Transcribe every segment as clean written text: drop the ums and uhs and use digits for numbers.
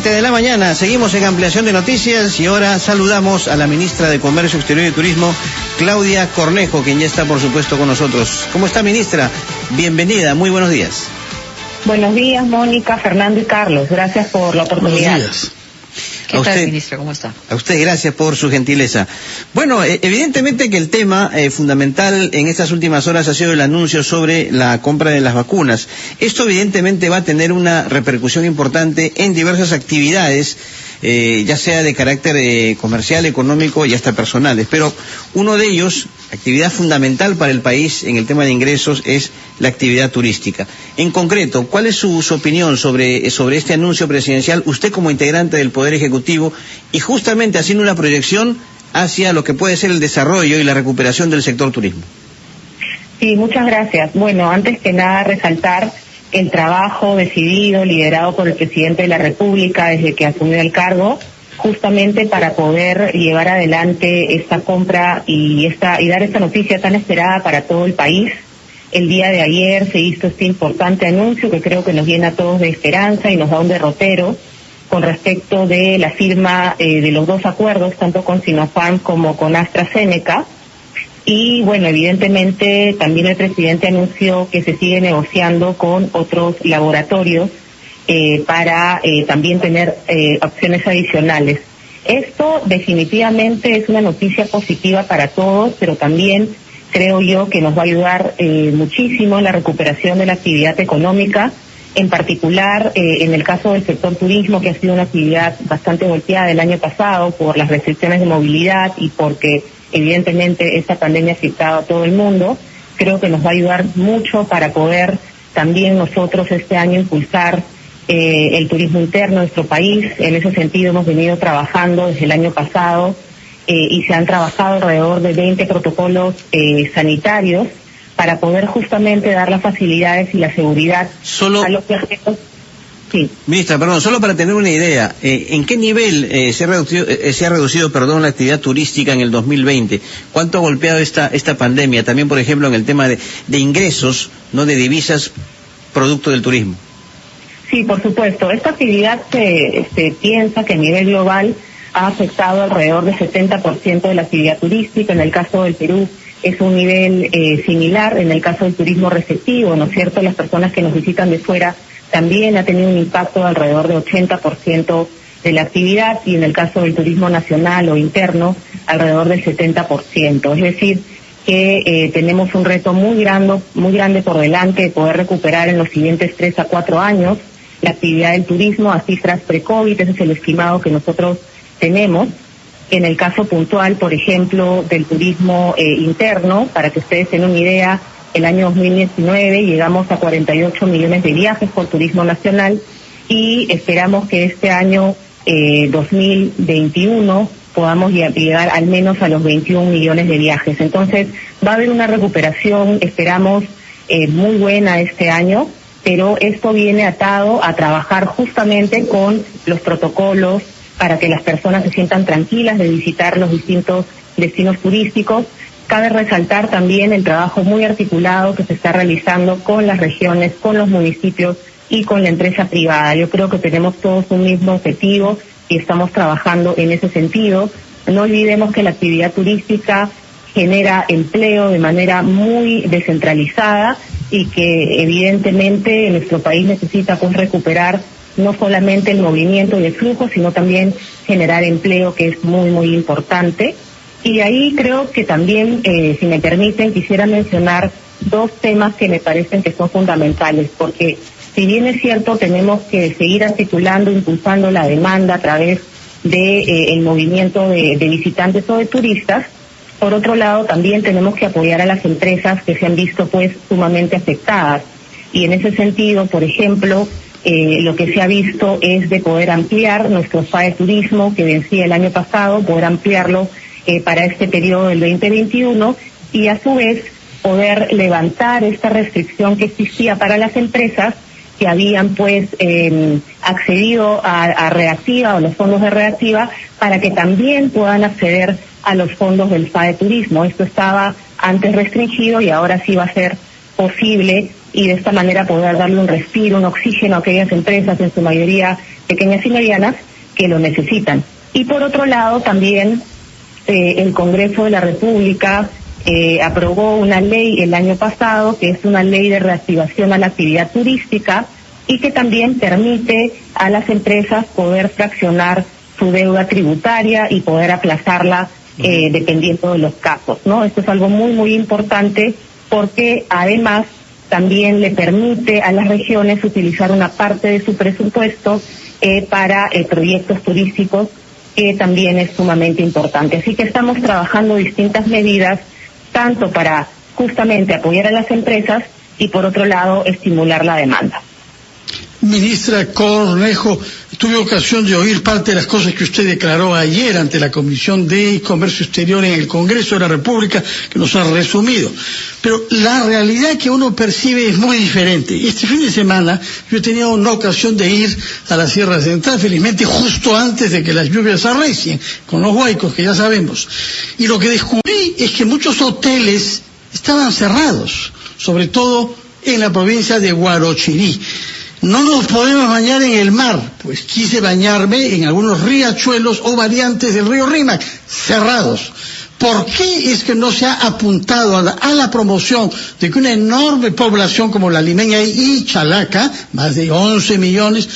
7 de la mañana, seguimos en ampliación de noticias y ahora saludamos a la ministra de Comercio Exterior y Turismo, Claudia Cornejo, quien ya está por supuesto con nosotros. ¿Cómo está, ministra? Bienvenida, muy buenos días. Buenos días, Mónica, Fernando y Carlos, gracias por la oportunidad. Buenos días. ¿Qué tal, ministra? ¿Cómo está? A usted, gracias por su gentileza. Bueno, evidentemente que el tema fundamental en estas últimas horas ha sido el anuncio sobre la compra de las vacunas. Esto evidentemente va a tener una repercusión importante en diversas actividades, ya sea de carácter comercial, económico y hasta personales. Pero uno de ellos, actividad fundamental para el país en el tema de ingresos, es la actividad turística. En concreto, ¿cuál es su opinión sobre este anuncio presidencial, usted como integrante del Poder Ejecutivo, y justamente haciendo una proyección hacia lo que puede ser el desarrollo y la recuperación del sector turismo? Sí, muchas gracias. Bueno, antes que nada resaltar el trabajo decidido, liderado por el presidente de la República desde que asumió el cargo, justamente para poder llevar adelante esta compra y dar esta noticia tan esperada para todo el país. El día de ayer se hizo este importante anuncio que creo que nos llena a todos de esperanza y nos da un derrotero con respecto de la firma de los dos acuerdos, tanto con Sinopharm como con AstraZeneca. Y bueno, evidentemente también el presidente anunció que se sigue negociando con otros laboratorios para también tener opciones adicionales. Esto definitivamente es una noticia positiva para todos, pero también creo yo que nos va a ayudar muchísimo en la recuperación de la actividad económica, en particular en el caso del sector turismo, que ha sido una actividad bastante golpeada el año pasado por las restricciones de movilidad y porque evidentemente esta pandemia ha afectado a todo el mundo. Creo que nos va a ayudar mucho para poder también nosotros este año impulsar el turismo interno de nuestro país. En ese sentido hemos venido trabajando desde el año pasado y se han trabajado alrededor de 20 protocolos sanitarios para poder justamente dar las facilidades y la seguridad a los viajeros. Sí. Ministra, perdón, solo para tener una idea, ¿en qué nivel se ha reducido la actividad turística en el 2020? ¿Cuánto ha golpeado esta pandemia? También, por ejemplo, en el tema de ingresos, no de divisas, producto del turismo. Sí, por supuesto. Esta actividad se piensa que a nivel global ha afectado alrededor del 70% de la actividad turística. En el caso del Perú es un nivel similar. En el caso del turismo receptivo, ¿no es cierto? Las personas que nos visitan de fuera también ha tenido un impacto de alrededor de 80% de la actividad, y en el caso del turismo nacional o interno, alrededor del 70%. Es decir, que tenemos un reto muy grande por delante de poder recuperar en los siguientes 3 a 4 años la actividad del turismo a cifras pre-COVID. Ese es el estimado que nosotros tenemos. En el caso puntual, por ejemplo, del turismo interno, para que ustedes tengan una idea, el año 2019 llegamos a 48 millones de viajes por turismo nacional y esperamos que este año 2021 podamos llegar al menos a los 21 millones de viajes. Entonces va a haber una recuperación, esperamos, muy buena este año, pero esto viene atado a trabajar justamente con los protocolos para que las personas se sientan tranquilas de visitar los distintos destinos turísticos. Cabe resaltar también el trabajo muy articulado que se está realizando con las regiones, con los municipios y con la empresa privada. Yo creo que tenemos todos un mismo objetivo y estamos trabajando en ese sentido. No olvidemos que la actividad turística genera empleo de manera muy descentralizada y que evidentemente nuestro país necesita pues recuperar no solamente el movimiento y el flujo, sino también generar empleo, que es muy, muy importante. Y ahí creo que también, si me permiten, quisiera mencionar 2 temas que me parecen que son fundamentales, porque si bien es cierto, tenemos que seguir articulando, impulsando la demanda a través de el movimiento de visitantes o de turistas. Por otro lado, también tenemos que apoyar a las empresas que se han visto pues sumamente afectadas. Y en ese sentido, por ejemplo, lo que se ha visto es de poder ampliar nuestro SPA de turismo, que vencía el año pasado, poder ampliarlo para este periodo del 2021 y a su vez poder levantar esta restricción que existía para las empresas que habían pues accedido a Reactiva o los fondos de Reactiva, para que también puedan acceder a los fondos del SPA de turismo. Esto estaba antes restringido y ahora sí va a ser posible y de esta manera poder darle un respiro, un oxígeno a aquellas empresas, en su mayoría pequeñas y medianas, que lo necesitan. Y por otro lado también el Congreso de la República aprobó una ley el año pasado, que es una ley de reactivación a la actividad turística, y que también permite a las empresas poder fraccionar su deuda tributaria y poder aplazarla dependiendo de los casos, ¿no? Esto es algo muy, muy importante, porque además también le permite a las regiones utilizar una parte de su presupuesto para proyectos turísticos, que también es sumamente importante. Así que estamos trabajando distintas medidas, tanto para justamente apoyar a las empresas y por otro lado estimular la demanda. Ministra Cornejo, tuve ocasión de oír parte de las cosas que usted declaró ayer ante la Comisión de Comercio Exterior en el Congreso de la República, que nos ha resumido. Pero la realidad que uno percibe es muy diferente. Este fin de semana yo he tenido una ocasión de ir a la Sierra Central, felizmente justo antes de que las lluvias arrecien, con los huaicos que ya sabemos. Y lo que descubrí es que muchos hoteles estaban cerrados, sobre todo en la provincia de Huarochirí. No nos podemos bañar en el mar, pues quise bañarme en algunos riachuelos o variantes del río Rímac, cerrados. ¿Por qué es que no se ha apuntado a la promoción de que una enorme población como la limeña y Chalaca, más de 11 millones,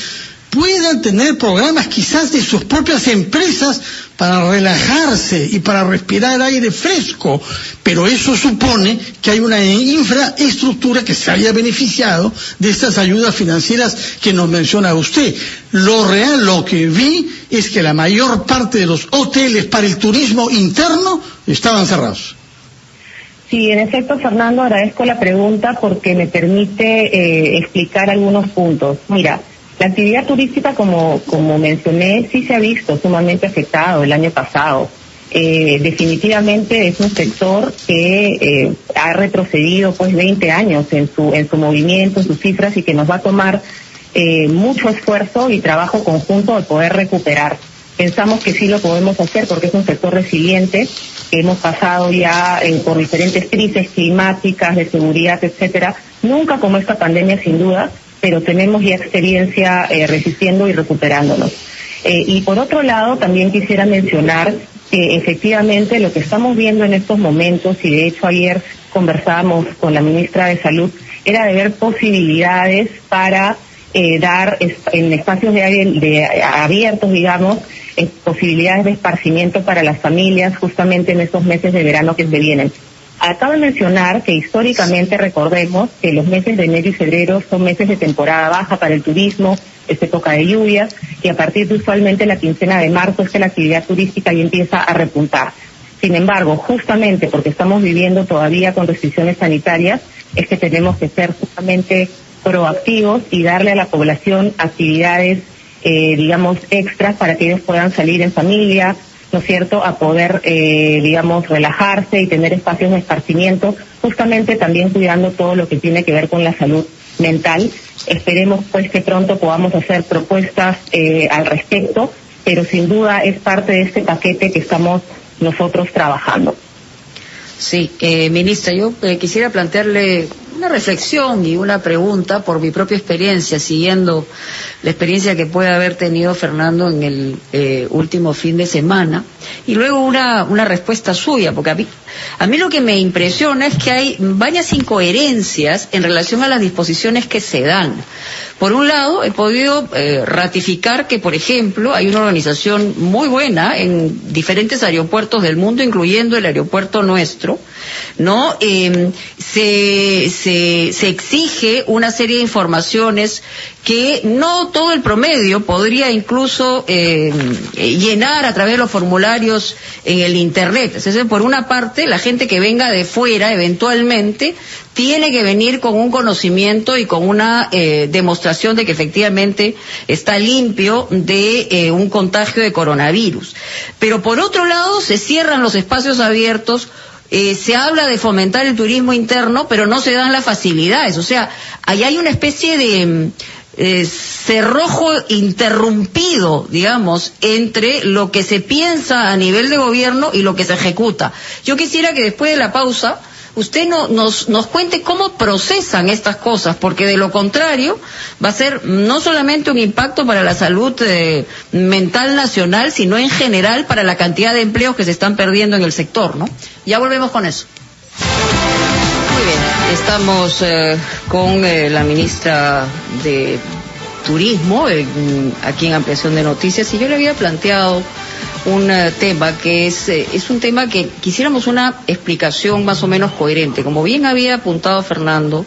puedan tener programas quizás de sus propias empresas para relajarse y para respirar aire fresco? Pero eso supone que hay una infraestructura que se haya beneficiado de estas ayudas financieras que nos menciona usted. Lo real, lo que vi, es que la mayor parte de los hoteles para el turismo interno estaban cerrados. Sí, en efecto, Fernando, agradezco la pregunta porque me permite explicar algunos puntos. Mira, la actividad turística, como mencioné, sí se ha visto sumamente afectado el año pasado. Definitivamente es un sector que ha retrocedido pues 20 años en su movimiento, en sus cifras, y que nos va a tomar mucho esfuerzo y trabajo conjunto de poder recuperar. Pensamos que sí lo podemos hacer porque es un sector resiliente, que hemos pasado ya por diferentes crisis climáticas, de seguridad, etcétera. Nunca como esta pandemia, sin duda, pero tenemos ya experiencia resistiendo y recuperándonos. Y por otro lado, también quisiera mencionar que efectivamente lo que estamos viendo en estos momentos, y de hecho ayer conversábamos con la ministra de Salud, era de ver posibilidades para dar en espacios abiertos, digamos, posibilidades de esparcimiento para las familias justamente en estos meses de verano que se vienen. Acabo de mencionar que históricamente recordemos que los meses de enero y febrero son meses de temporada baja para el turismo, es época de lluvias, y a partir de usualmente la quincena de marzo es que la actividad turística ya empieza a repuntar. Sin embargo, justamente porque estamos viviendo todavía con restricciones sanitarias, es que tenemos que ser justamente proactivos y darle a la población actividades, digamos, extras para que ellos puedan salir en familia, ¿no es cierto?, a poder, digamos, relajarse y tener espacios de esparcimiento, justamente también cuidando todo lo que tiene que ver con la salud mental. Esperemos pues que pronto podamos hacer propuestas al respecto, pero sin duda es parte de este paquete que estamos nosotros trabajando. Sí, ministra, yo quisiera plantearle una reflexión y una pregunta por mi propia experiencia, siguiendo la experiencia que puede haber tenido Fernando en el último fin de semana, y luego una respuesta suya, porque a mí lo que me impresiona es que hay varias incoherencias en relación a las disposiciones que se dan. Por un lado, he podido ratificar que, por ejemplo, hay una organización muy buena en diferentes aeropuertos del mundo, incluyendo el aeropuerto nuestro, ¿no? Se exige una serie de informaciones que no todo el promedio podría incluso llenar a través de los formularios en el Internet. Es decir, por una parte, la gente que venga de fuera, eventualmente, tiene que venir con un conocimiento y con una demostración de que efectivamente está limpio de un contagio de coronavirus. Pero por otro lado, se cierran los espacios abiertos. Se habla de fomentar el turismo interno, pero no se dan las facilidades. O sea, ahí hay una especie de cerrojo interrumpido, digamos, entre lo que se piensa a nivel de gobierno y lo que se ejecuta. Yo quisiera que después de la pausa usted nos cuente cómo procesan estas cosas, porque de lo contrario va a ser no solamente un impacto para la salud mental nacional, sino en general para la cantidad de empleos que se están perdiendo en el sector, ¿no? Ya volvemos con eso. Muy bien, estamos con la ministra de Turismo, aquí en Ampliación de Noticias, y yo le había planteado un tema que es un tema que quisiéramos una explicación más o menos coherente. Como bien había apuntado Fernando,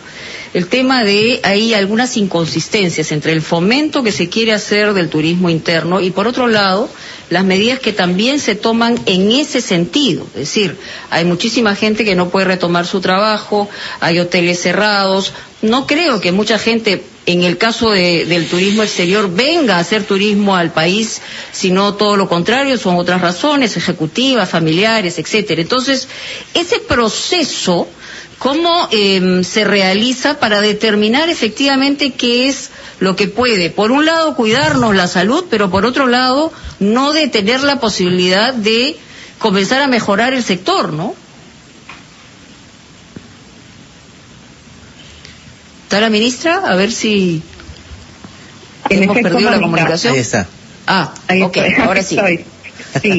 el tema de hay algunas inconsistencias entre el fomento que se quiere hacer del turismo interno y por otro lado las medidas que también se toman en ese sentido. Es decir, hay muchísima gente que no puede retomar su trabajo, hay hoteles cerrados. No creo que mucha gente, en el caso del turismo exterior, venga a hacer turismo al país, sino todo lo contrario, son otras razones, ejecutivas, familiares, etcétera. Entonces, ese proceso, ¿cómo se realiza para determinar efectivamente qué es lo que puede, por un lado, cuidarnos la salud, pero por otro lado, no detener la posibilidad de comenzar a mejorar el sector, ¿no? ¿Está la ministra? A ver si hemos perdido la comunicación. Ahí está. Ahí ok, estoy. ahora sí.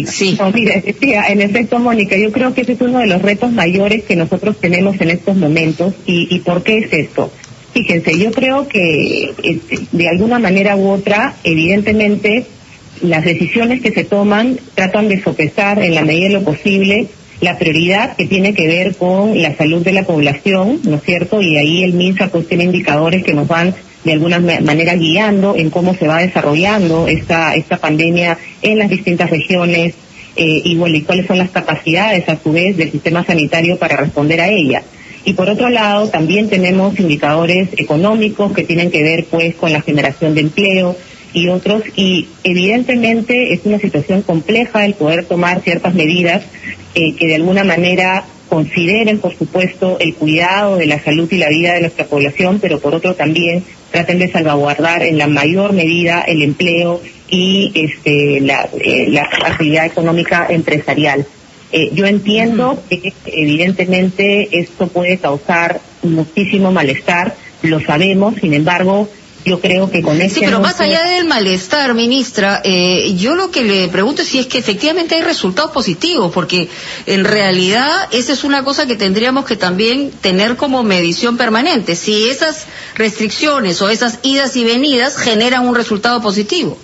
Sí. No, mire, decía, en efecto, Mónica, yo creo que ese es uno de los retos mayores que nosotros tenemos en estos momentos. ¿Y por qué es esto? Fíjense, yo creo que de alguna manera u otra, evidentemente, las decisiones que se toman tratan de sopesar en la medida de lo posible la prioridad que tiene que ver con la salud de la población, ¿no es cierto? Y ahí el MINSA pues tiene indicadores que nos van de alguna manera guiando en cómo se va desarrollando esta pandemia en las distintas regiones y cuáles son las capacidades a su vez del sistema sanitario para responder a ella. Y por otro lado también tenemos indicadores económicos que tienen que ver pues con la generación de empleo y otros, y evidentemente es una situación compleja el poder tomar ciertas medidas que de alguna manera consideren, por supuesto, el cuidado de la salud y la vida de nuestra población, pero por otro también traten de salvaguardar en la mayor medida el empleo y la actividad económica empresarial. Yo entiendo que evidentemente esto puede causar muchísimo malestar, lo sabemos, sin embargo, yo creo que con este... Sí, pero más allá del malestar, ministra, yo lo que le pregunto es si es que efectivamente hay resultados positivos, porque en realidad esa es una cosa que tendríamos que también tener como medición permanente, si esas restricciones o esas idas y venidas generan un resultado positivo.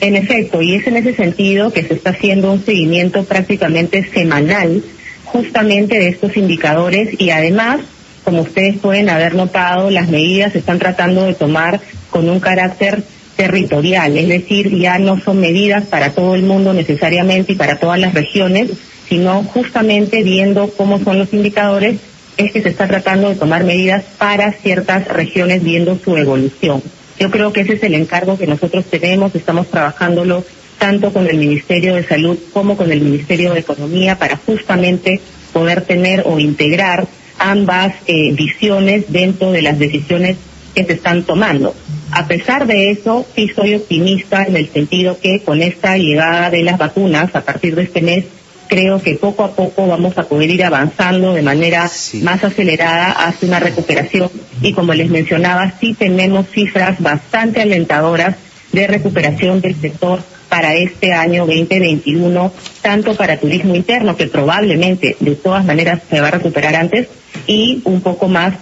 En efecto, y es en ese sentido que se está haciendo un seguimiento prácticamente semanal justamente de estos indicadores y además, como ustedes pueden haber notado, las medidas se están tratando de tomar con un carácter territorial, es decir, ya no son medidas para todo el mundo necesariamente y para todas las regiones, sino justamente viendo cómo son los indicadores, es que se está tratando de tomar medidas para ciertas regiones viendo su evolución. Yo creo que ese es el encargo que nosotros tenemos, estamos trabajándolo tanto con el Ministerio de Salud como con el Ministerio de Economía para justamente poder tener o integrar ambas visiones dentro de las decisiones que se están tomando. A pesar de eso, sí soy optimista en el sentido que con esta llegada de las vacunas a partir de este mes, creo que poco a poco vamos a poder ir avanzando de manera más acelerada hacia una recuperación y como les mencionaba, sí tenemos cifras bastante alentadoras de recuperación del sector para este año 2021, tanto para turismo interno, que probablemente de todas maneras se va a recuperar antes, y un poco más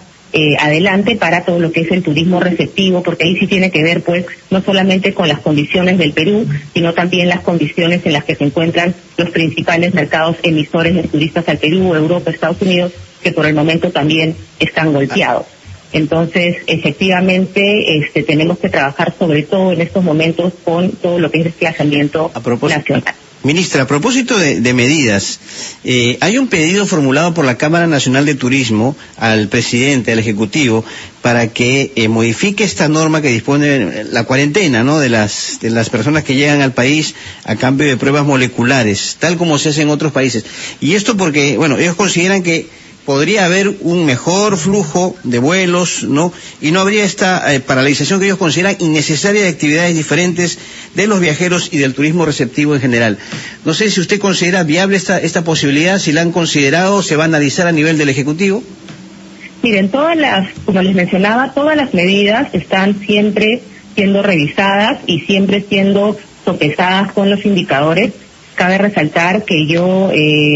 adelante para todo lo que es el turismo receptivo, porque ahí sí tiene que ver pues no solamente con las condiciones del Perú, sino también las condiciones en las que se encuentran los principales mercados emisores de turistas al Perú, Europa, Estados Unidos, que por el momento también están golpeados. Entonces, efectivamente, tenemos que trabajar sobre todo en estos momentos con todo lo que es desplazamiento nacional. Ministra, a propósito de medidas, hay un pedido formulado por la Cámara Nacional de Turismo al presidente, al Ejecutivo, para que modifique esta norma que dispone la cuarentena, ¿no?, de las personas que llegan al país a cambio de pruebas moleculares, tal como se hace en otros países. Y esto porque, bueno, ellos consideran que podría haber un mejor flujo de vuelos, ¿no? Y no habría esta paralización que ellos consideran innecesaria de actividades diferentes de los viajeros y del turismo receptivo en general. No sé si usted considera viable esta posibilidad, si la han considerado, se va a analizar a nivel del Ejecutivo. Miren, como les mencionaba, todas las medidas están siempre siendo revisadas y siempre siendo sopesadas con los indicadores. Cabe resaltar que yo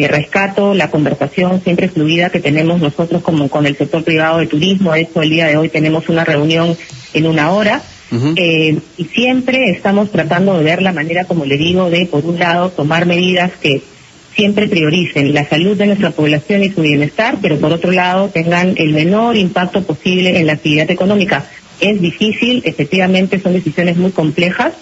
rescato la conversación siempre fluida que tenemos nosotros como con el sector privado de turismo. De hecho, el día de hoy tenemos una reunión en 1 hora. Y siempre estamos tratando de ver la manera, como le digo, de, por un lado, tomar medidas que siempre prioricen la salud de nuestra población y su bienestar, pero por otro lado tengan el menor impacto posible en la actividad económica. Es difícil, efectivamente son decisiones muy complejas,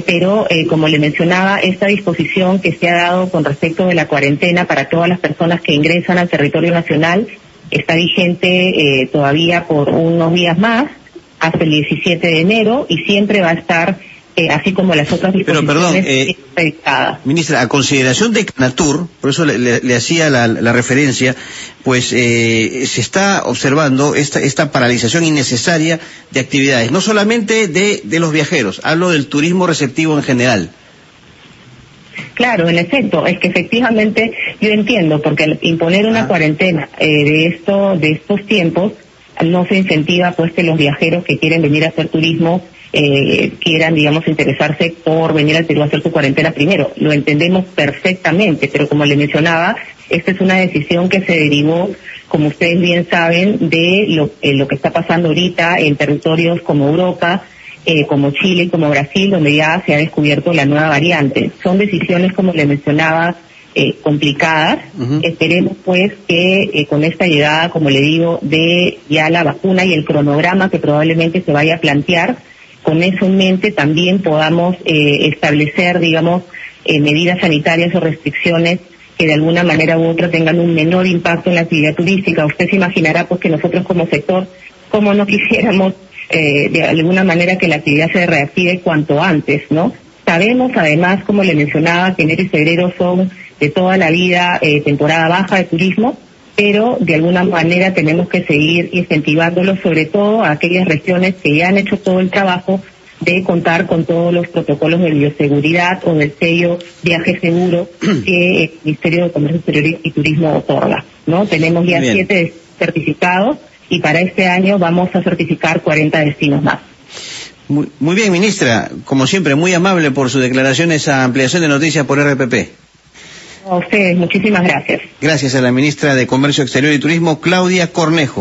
pero como le mencionaba, esta disposición que se ha dado con respecto de la cuarentena para todas las personas que ingresan al territorio nacional está vigente todavía por unos días más, hasta el 17 de enero, y siempre va a estar, así como las otras disposiciones, predictadas. Ministra, a consideración de Canatur, por eso le hacía la referencia, pues se está observando esta paralización innecesaria de actividades, no solamente de los viajeros, hablo del turismo receptivo en general. Claro, en efecto, es que efectivamente yo entiendo, porque al imponer una cuarentena de estos tiempos, no se incentiva pues que los viajeros que quieren venir a hacer turismo quieran, digamos, interesarse por venir al Perú a hacer su cuarentena primero. Lo entendemos perfectamente, pero como le mencionaba, esta es una decisión que se derivó, como ustedes bien saben, de lo que está pasando ahorita en territorios como Europa, como Chile y como Brasil, donde ya se ha descubierto la nueva variante. Son decisiones, como le mencionaba, complicadas. Esperemos pues que con esta llegada, como le digo, de ya la vacuna y el cronograma que probablemente se vaya a plantear, con eso en mente también podamos establecer, digamos, medidas sanitarias o restricciones que de alguna manera u otra tengan un menor impacto en la actividad turística. Usted se imaginará pues que nosotros como sector, como no quisiéramos de alguna manera que la actividad se reactive cuanto antes, ¿no? Sabemos además, como le mencionaba, que enero y febrero son de toda la vida temporada baja de turismo, pero de alguna manera tenemos que seguir incentivándolo, sobre todo a aquellas regiones que ya han hecho todo el trabajo de contar con todos los protocolos de bioseguridad o del sello viaje seguro que el Ministerio de Comercio Exterior y Turismo otorga, ¿no? Tenemos ya 7 certificados y para este año vamos a certificar 40 destinos más. Muy bien, ministra, como siempre, muy amable por su declaración, esa ampliación de noticias por RPP. A ustedes, muchísimas gracias. Gracias a la ministra de Comercio Exterior y Turismo, Claudia Cornejo.